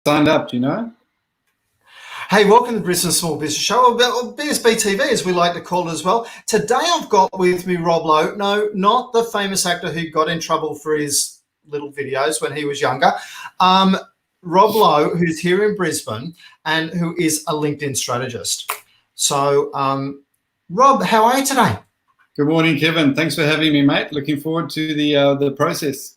signed up, do you know? Hey, welcome to the Brisbane Small Business Show, or BSB TV as we like to call it as well. Today I've got with me Rob Lowe. No, not the famous actor who got in trouble for his little videos when he was younger. Rob Lowe, who's here in Brisbane and who is a LinkedIn strategist. So, Rob, how are you today? Good morning, Kevin. Thanks for having me, mate. Looking forward to the process.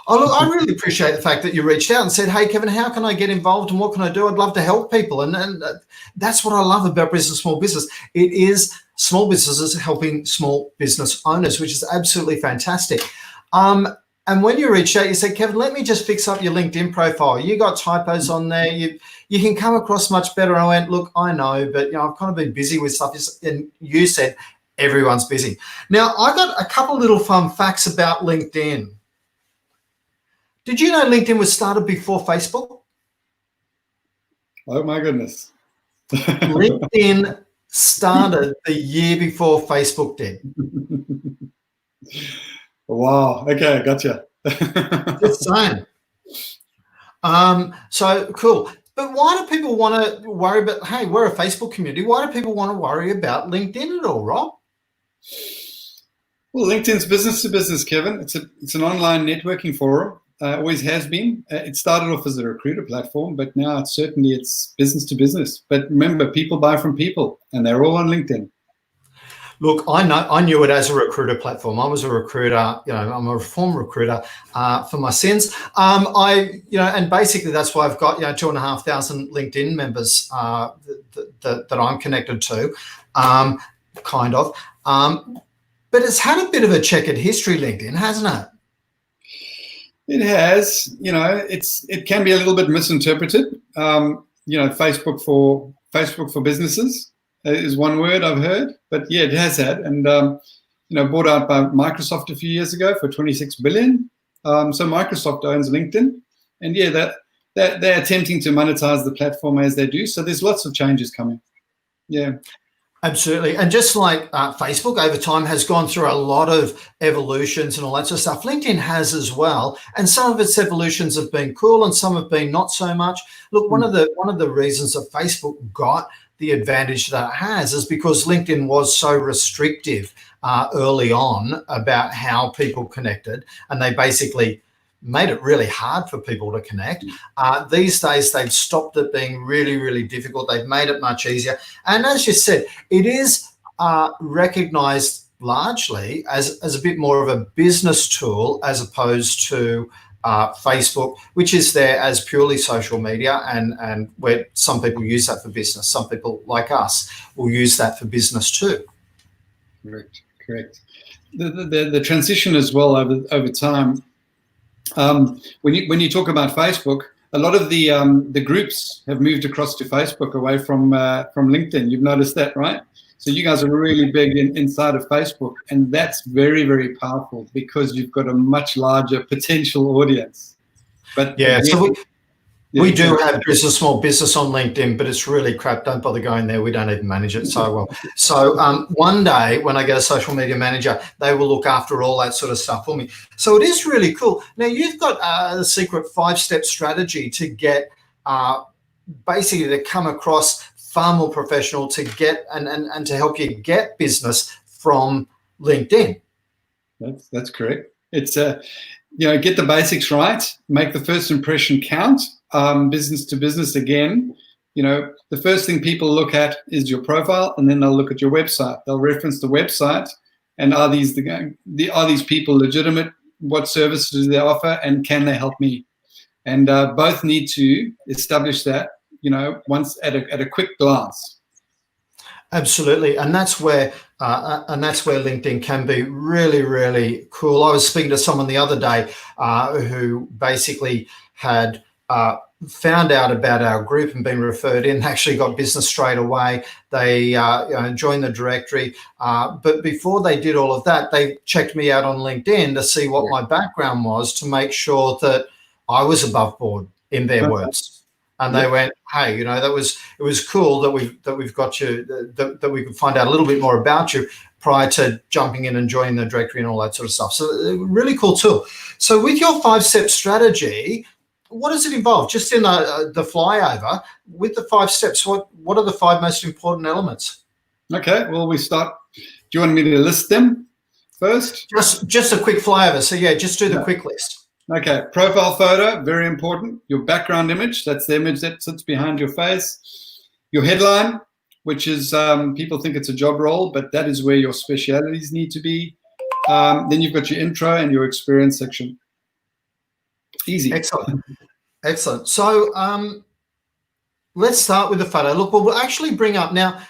Oh, look, I really appreciate the fact that you reached out and said, hey, Kevin, how can I get involved and what can I do? I'd love to help people. And that's what I love about Brisbane Small Business. It is small businesses helping small business owners, which is absolutely fantastic. And when you reached out, you said, Kevin, let me just fix up your LinkedIn profile. You got typos on there. You can come across much better. I went, look, I know, but I've kind of been busy with stuff. And you said, everyone's busy. Now, I got a couple little fun facts about LinkedIn. Did you know LinkedIn was started before Facebook? Oh, my goodness. LinkedIn started the year before Facebook did. Wow. Okay, gotcha. Just saying. So cool. But why do people want to worry about, hey, we're a Facebook community. Why do people want to worry about LinkedIn at all, Rob? Well, LinkedIn's business to business, Kevin. It's an online networking forum. Always has been. It started off as a recruiter platform, but now it's business to business. But remember, people buy from people, and they're all on LinkedIn. Look, I knew it as a recruiter platform. I was a recruiter. I'm a former recruiter for my sins. And basically that's why I've got 2,500 LinkedIn members that I'm connected to, kind of. But it's had a bit of a checkered history, LinkedIn, hasn't it? It has, it can be a little bit misinterpreted. Facebook for businesses is one word I've heard, but yeah, it has had, and bought out by Microsoft a few years ago for $26 billion. So Microsoft owns LinkedIn, and yeah, they're attempting to monetize the platform as they do. So there's lots of changes coming. Yeah. Absolutely. And just like Facebook over time has gone through a lot of evolutions and all that sort of stuff, LinkedIn has as well. And some of its evolutions have been cool and some have been not so much. Look, one of the reasons that Facebook got the advantage that it has is because LinkedIn was so restrictive early on about how people connected, and they basically made it really hard for people to connect. These days, they've stopped it being really, really difficult. They've made it much easier. And as you said, it is recognized largely as a bit more of a business tool as opposed to Facebook, which is there as purely social media, and where some people use that for business. Some people like us will use that for business too. Correct. The transition as well over time. When you talk about Facebook, a lot of the groups have moved across to Facebook away from LinkedIn. You've noticed that, right? So you guys are really big inside of Facebook, and that's very, very powerful because you've got a much larger potential audience. But yeah, so we do have small business on LinkedIn, but it's really crap. Don't bother going there. We don't even manage it so well. So one day when I get a social media manager, they will look after all that sort of stuff for me. So it is really cool. Now you've got the secret 5-step strategy to get basically to come across far more professional, to get and to help you get business from LinkedIn. That's correct. It's get the basics right, make the first impression count. Business to business again, the first thing people look at is your profile, and then they'll look at your website. They'll reference the website, and are these people legitimate? What services do they offer, and can they help me? And both need to establish that, once at a quick glance. Absolutely, and that's where LinkedIn can be really, really cool. I was speaking to someone the other day who basically had found out about our group and been referred in, actually got business straight away. They joined the directory. But before they did all of that, they checked me out on LinkedIn to see what my background was, to make sure that I was above board, in their words. And they went, hey, it was cool that we've got you, that we could find out a little bit more about you prior to jumping in and joining the directory and all that sort of stuff. So really cool tool. So with your 5-step strategy, what does it involve? Just in the flyover with the 5 steps, what are the 5 most important elements? Okay, well, we start. Do you want me to list them first? Just a quick flyover. So yeah, just do the quick list. Okay, profile photo, very important. Your background image, that's the image that sits behind your face. Your headline, which is, people think it's a job role, but that is where your specialities need to be. Then you've got your intro and your experience section. Easy. Excellent. Excellent. So let's start with the photo. Look, we'll actually bring up now,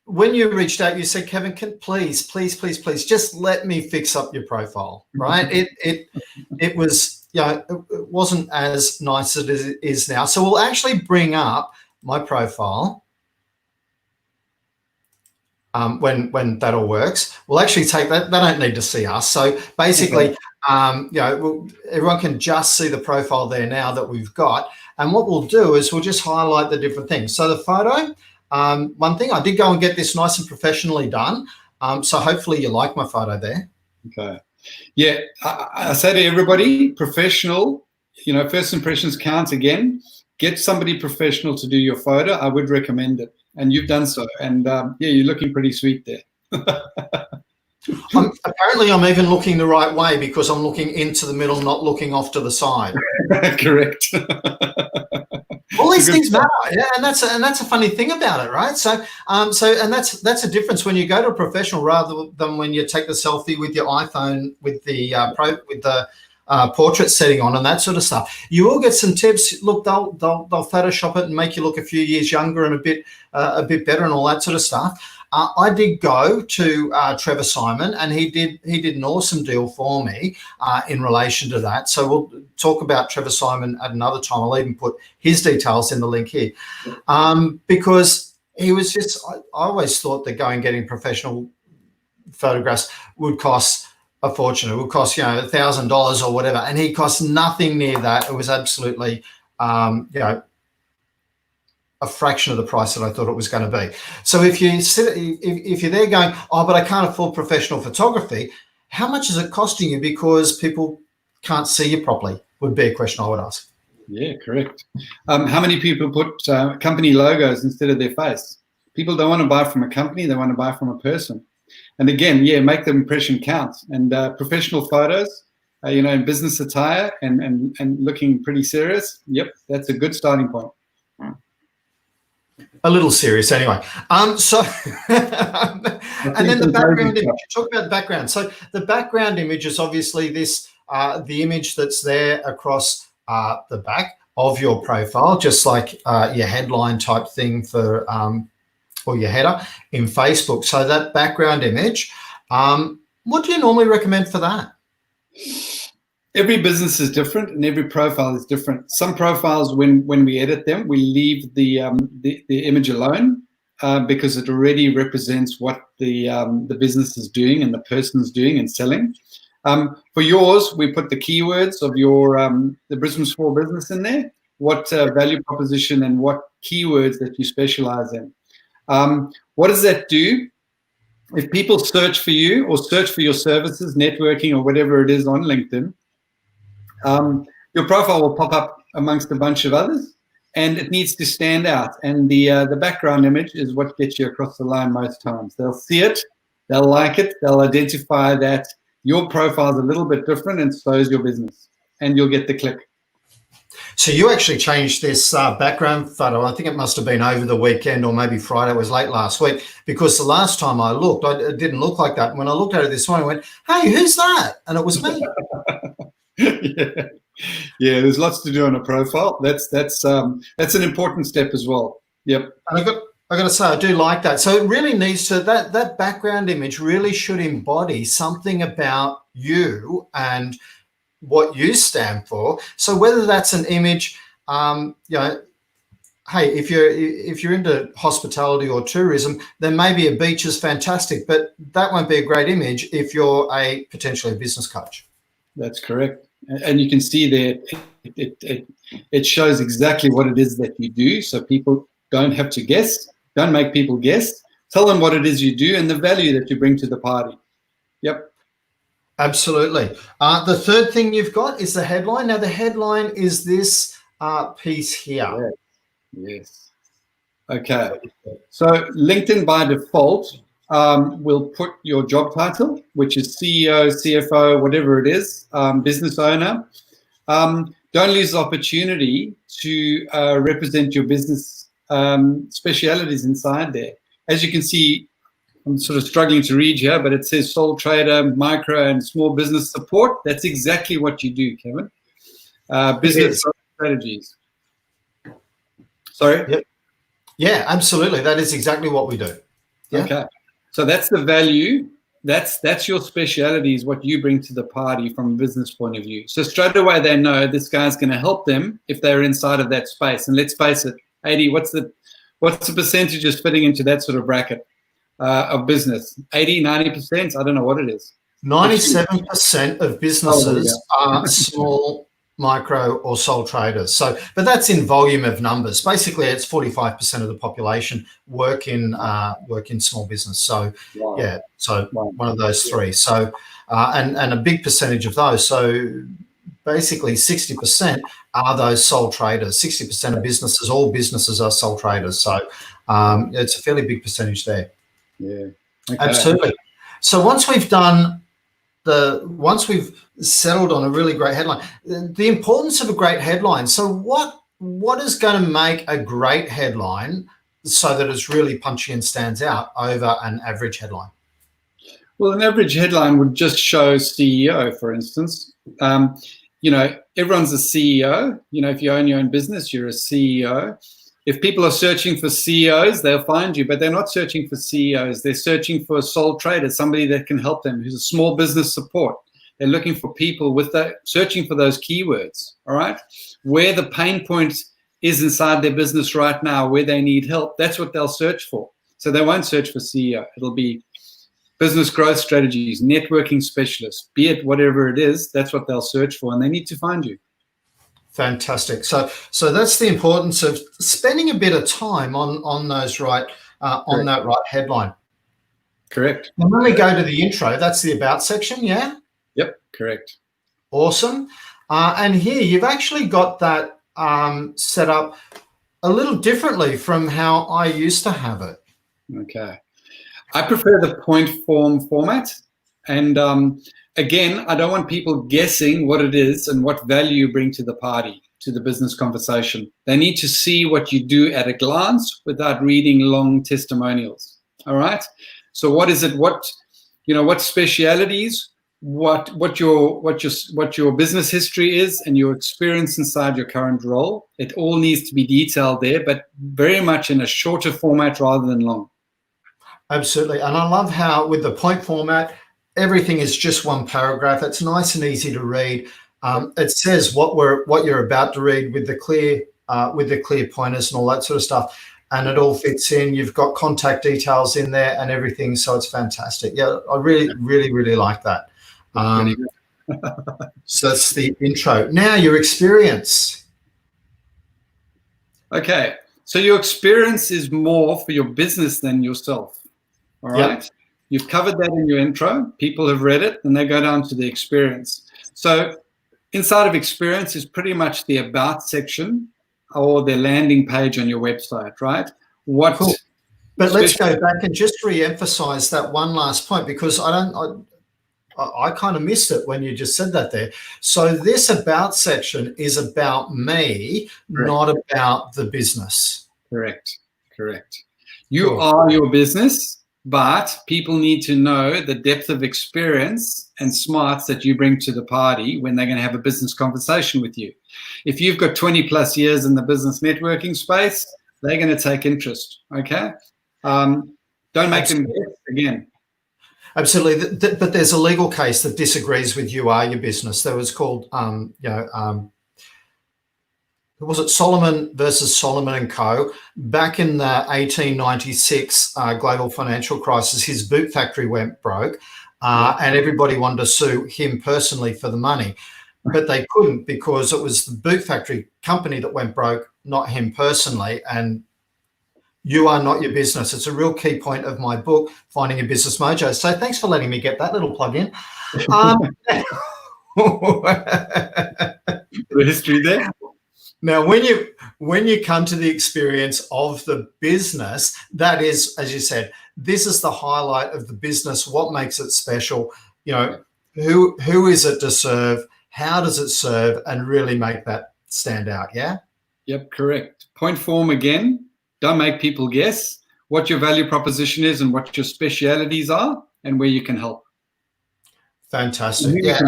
when you reached out, you said, Kevin, please just let me fix up your profile, right? It was, it wasn't as nice as it is now. So we'll actually bring up my profile. When that all works, we'll actually take that. They don't need to see us. So basically, everyone can just see the profile there now that we've got. And what we'll do is we'll just highlight the different things. So the photo, one thing, I did go and get this nice and professionally done. So hopefully you like my photo there. Okay. Yeah, I say to everybody, professional, first impressions count again. Get somebody professional to do your photo. I would recommend it. And you've done so. And you're looking pretty sweet there. Apparently I'm even looking the right way because I'm looking into the middle, not looking off to the side. Correct. All these things matter, yeah, and that's a funny thing about it, right? So and that's a difference when you go to a professional rather than when you take the selfie with your iPhone with the portrait setting on and that sort of stuff. You will get some tips. Look, they'll Photoshop it and make you look a few years younger and a bit better and all that sort of stuff. I did go to Trevor Simon, and he did an awesome deal for me in relation to that. So we'll talk about Trevor Simon at another time. I'll even put his details in the link here, because he was just. I always thought that going getting professional photographs would cost a fortune. It would cost $1,000 or whatever, and he cost nothing near that. It was absolutely a fraction of the price that I thought it was going to be. So if you're there going, oh, but I can't afford professional photography, how much is it costing you because people can't see you properly? Would be a question I would ask. Yeah, correct. How many people put company logos instead of their face? People don't want to buy from a company, they want to buy from a person. And again, make the impression count. And professional photos, in business attire and looking pretty serious, that's a good starting point. A little serious anyway. And then the background image. Talk about the background. So the background image is obviously this, the image that's there across the back of your profile, just like your headline type thing for or your header in Facebook. So that background image, what do you normally recommend for that? Every business is different and every profile is different. Some profiles, when we edit them, we leave the image alone because it already represents what the business is doing and the person is doing and selling. For yours, we put the keywords of your the Brisbane Small Business in there, what value proposition and what keywords that you specialize in. What does that do? If people search for you or search for your services, networking or whatever it is on LinkedIn, your profile will pop up amongst a bunch of others, and it needs to stand out. And the background image is what gets you across the line most times. They'll see it, they'll like it, they'll identify that your profile is a little bit different, and so is your business, and you'll get the click. So you actually changed this background photo. I think it must have been over the weekend or maybe Friday. It was late last week, because the last time I looked, it didn't look like that. When I looked at it this morning, I went, hey, who's that? And it was me. Yeah, there's lots to do on a profile. That's an important step as well. Yep. And I got to say, I do like that. So it really needs to, that background image really should embody something about you and what you stand for. So whether that's an image, hey, if you're into hospitality or tourism, then maybe a beach is fantastic, but that won't be a great image if you're potentially a business coach. That's correct. And you can see there, it shows exactly what it is that you do. So people don't have to guess. Don't make people guess. Tell them what it is you do and the value that you bring to the party. Yep. Absolutely. The third thing you've got is the headline. Now, the headline is this piece here. Yes. Okay. So LinkedIn by default will put your job title, which is CEO, CFO, whatever it is, business owner. Don't lose the opportunity to represent your business specialities inside there. As you can see, I'm sort of struggling to read here, but it says sole trader, micro and small business support. That's exactly what you do, Kevin. Business strategies. Sorry? Yep. Yeah, absolutely. That is exactly what we do. Yeah. Okay. So that's the value. That's your speciality, is what you bring to the party from a business point of view. So straight away they know this guy's going to help them if they're inside of that space. And let's face it, 80, what's the percentages fitting into that sort of bracket of business? 80, 90%? I don't know what it is. 97% of businesses are small, micro or sole traders. So, but that's in volume of numbers. Basically, it's 45% of the population work in small business. So, yeah, so one of those three. So, and a big percentage of those. So, basically, 60% are those sole traders. 60% of businesses, all businesses are sole traders. So, it's a fairly big percentage there. Yeah, okay. Absolutely. So once we've settled on a really great headline, the importance of a great headline. So what is going to make a great headline so that it's really punchy and stands out over an average headline? Well, an average headline would just show CEO, for instance. Everyone's a CEO. If you own your own business, you're a CEO. If people are searching for CEOs, they'll find you, but they're not searching for CEOs. They're searching for a sole trader, somebody that can help them, who's a small business support. They're looking for people with that, searching for those keywords, all right? Where the pain point is inside their business right now, where they need help, that's what they'll search for. So they won't search for CEO. It'll be business growth strategies, networking specialists, be it whatever it is, that's what they'll search for, and they need to find you. Fantastic. So that's the importance of spending a bit of time on those right on that right headline. Correct. And when we go to the intro, that's the about section, yeah? Yep, correct. Awesome. And here you've actually got that set up a little differently from how I used to have it. Okay. I prefer the point form format. And again, I don't want people guessing what it is and what value you bring to the party, to the business conversation. They need to see what you do at a glance without reading long testimonials. All right. So what is it? What specialities? What your business history is and your experience inside your current role. It all needs to be detailed there, but very much in a shorter format rather than long. Absolutely. And I love how with the point format, everything is just one paragraph. It's nice and easy to read. It says what you're about to read with the clear pointers and all that sort of stuff, and it all fits in. You've got contact details in there and everything, so it's fantastic. Yeah, I really like that. So that's the intro. Now your experience. Okay, so your experience is more for your business than yourself. All right. Yep. You've covered that in your intro. People have read it, and they go down to the experience. So inside of experience is pretty much the about section or the landing page on your website, right? Cool. But let's go back and just re-emphasize that one last point, because I kind of missed it when you just said that there. So this about section is about me, correct, not about the business. Correct. You are your business, but people need to know the depth of experience and smarts that you bring to the party when they're going to have a business conversation with you. If you've got 20 plus years in the business networking space, they're going to take interest, okay? Don't make them guess again. Absolutely. But there's a legal case that disagrees with you are your business. That was called, was it Solomon versus Solomon and Co. Back in the 1896 global financial crisis, his boot factory went broke, and everybody wanted to sue him personally for the money, but they couldn't because it was the boot factory company that went broke, not him personally. And you are not your business. It's a real key point of my book, Finding Your Business Mojo. So thanks for letting me get that little plug in. The history there. Now, when you come to the experience of the business, that is, as you said, this is the highlight of the business. What makes it special? You know, who is it to serve? How does it serve? And really make that stand out. Yeah. Yep, correct. Point form again. Don't make people guess what your value proposition is and what your specialities are and where you can help. Fantastic. Yeah.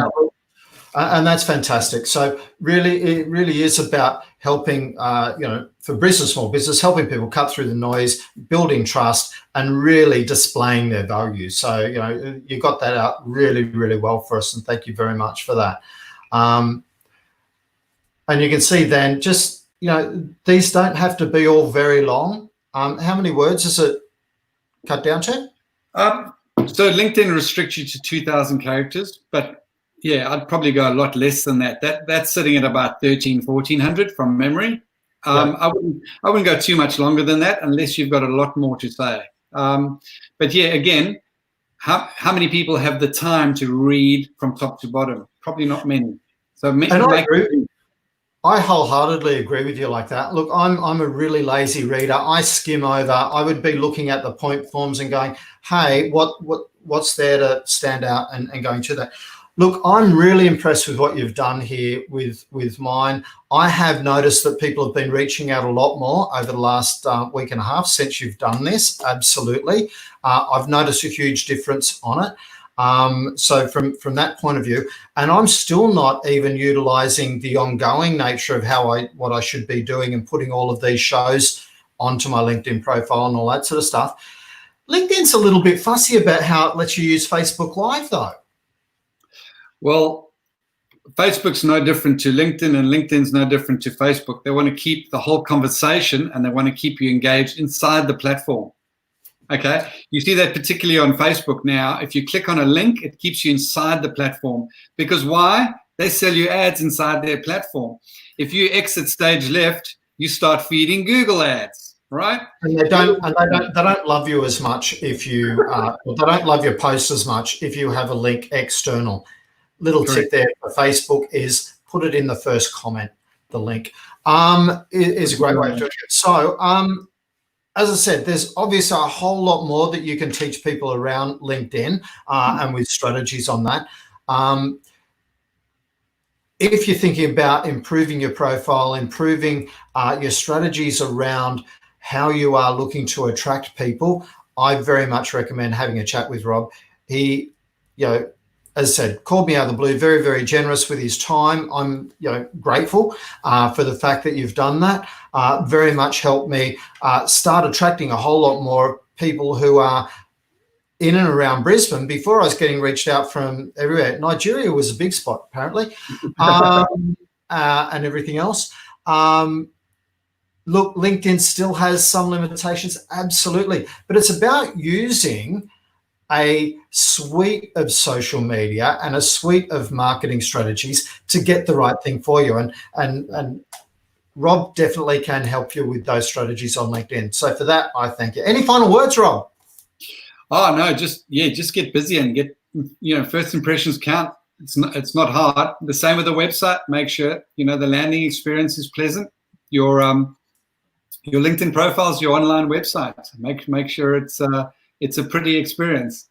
And that's fantastic. So really, it really is about helping, for business, small business, helping people cut through the noise, building trust, and really displaying their value. So, you got that out really, really well for us. And thank you very much for that. And you can see then just, these don't have to be all very long. How many words is it cut down to? So LinkedIn restricts you to 2,000 characters, but yeah, I'd probably go a lot less than that. That's sitting at about 1,400 from memory. I wouldn't go too much longer than that unless you've got a lot more to say. But yeah, again, how many people have the time to read from top to bottom? Probably not many. So I wholeheartedly agree with you like that. Look, I'm a really lazy reader. I skim over. I would be looking at the point forms and going, hey, what's there to stand out and going to that. Look, I'm really impressed with what you've done here with mine. I have noticed that people have been reaching out a lot more over the last week and a half since you've done this. Absolutely. I've noticed a huge difference on it. So from that point of view, and I'm still not even utilizing the ongoing nature of what I should be doing and putting all of these shows onto my LinkedIn profile and all that sort of stuff. LinkedIn's a little bit fussy about how it lets you use Facebook Live though. Well, Facebook's no different to LinkedIn and LinkedIn's no different to Facebook. They want to keep the whole conversation and they want to keep you engaged inside the platform. Okay, you see that particularly on Facebook now. If you click on a link, it keeps you inside the platform. Because why? They sell you ads inside their platform. If you exit stage left, you start feeding Google ads, right? And they don't love you as much if you they don't love your posts as much if you have a link external. Little tip there for Facebook is put it in the first comment. The link is a great way of doing it. So. As I said, there's obviously a whole lot more that you can teach people around LinkedIn and with strategies on that. If you're thinking about improving your profile, improving your strategies around how you are looking to attract people, I very much recommend having a chat with Rob. He, as I said, called me out of the blue, very, very generous with his time. I'm, grateful for the fact that you've done that. Very much helped me start attracting a whole lot more people who are in and around Brisbane. Before I was getting reached out from everywhere. Nigeria was a big spot, apparently, and everything else. Look, LinkedIn still has some limitations, absolutely, but it's about using a suite of social media and a suite of marketing strategies to get the right thing for you. And Rob definitely can help you with those strategies on LinkedIn. So for that, I thank you. Any final words, Rob? Oh, no, just get busy and get, first impressions count. It's not hard. The same with the website. Make sure, the landing experience is pleasant. Your LinkedIn profile is your online website. Make sure it's a pretty experience.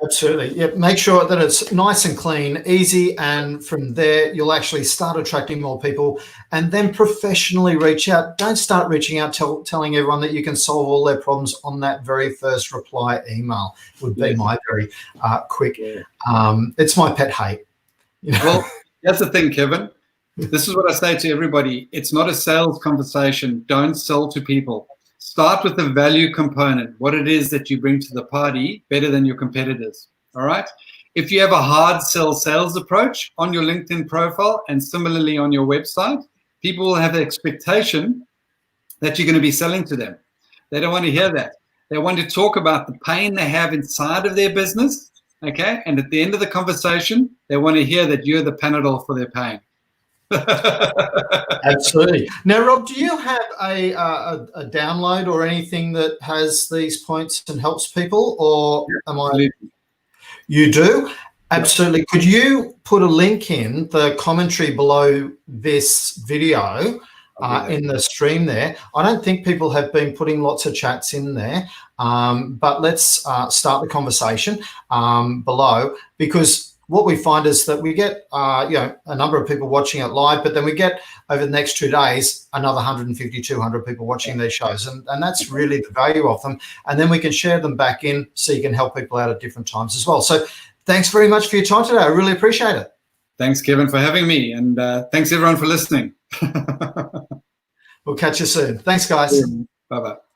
Absolutely. Yeah. Make sure that it's nice and clean, easy. And from there, you'll actually start attracting more people and then professionally reach out. Don't start reaching out, telling everyone that you can solve all their problems on that very first reply email would be my very quick. It's my pet hate. Well, that's the thing, Kevin. This is what I say to everybody. It's not a sales conversation. Don't sell to people. Start with the value component, what it is that you bring to the party better than your competitors, all right? If you have a hard sell sales approach on your LinkedIn profile and similarly on your website, people will have the expectation that you're going to be selling to them. They don't want to hear that. They want to talk about the pain they have inside of their business, okay? And at the end of the conversation, they want to hear that you're the Panadol for their pain. Absolutely. Now, Rob, do you have a download or anything that has these points and helps people, or am I? You do? Absolutely. Could you put a link in the commentary below this video in the stream there? I don't think people have been putting lots of chats in there, but let's start the conversation below, because what we find is that we get a number of people watching it live, but then we get over the next 2 days another 150, 200 people watching these shows, and that's really the value of them. And then we can share them back in so you can help people out at different times as well. So thanks very much for your time today. I really appreciate it. Thanks, Kevin, for having me, and thanks everyone for listening. We'll catch you soon. Thanks, guys. Bye-bye.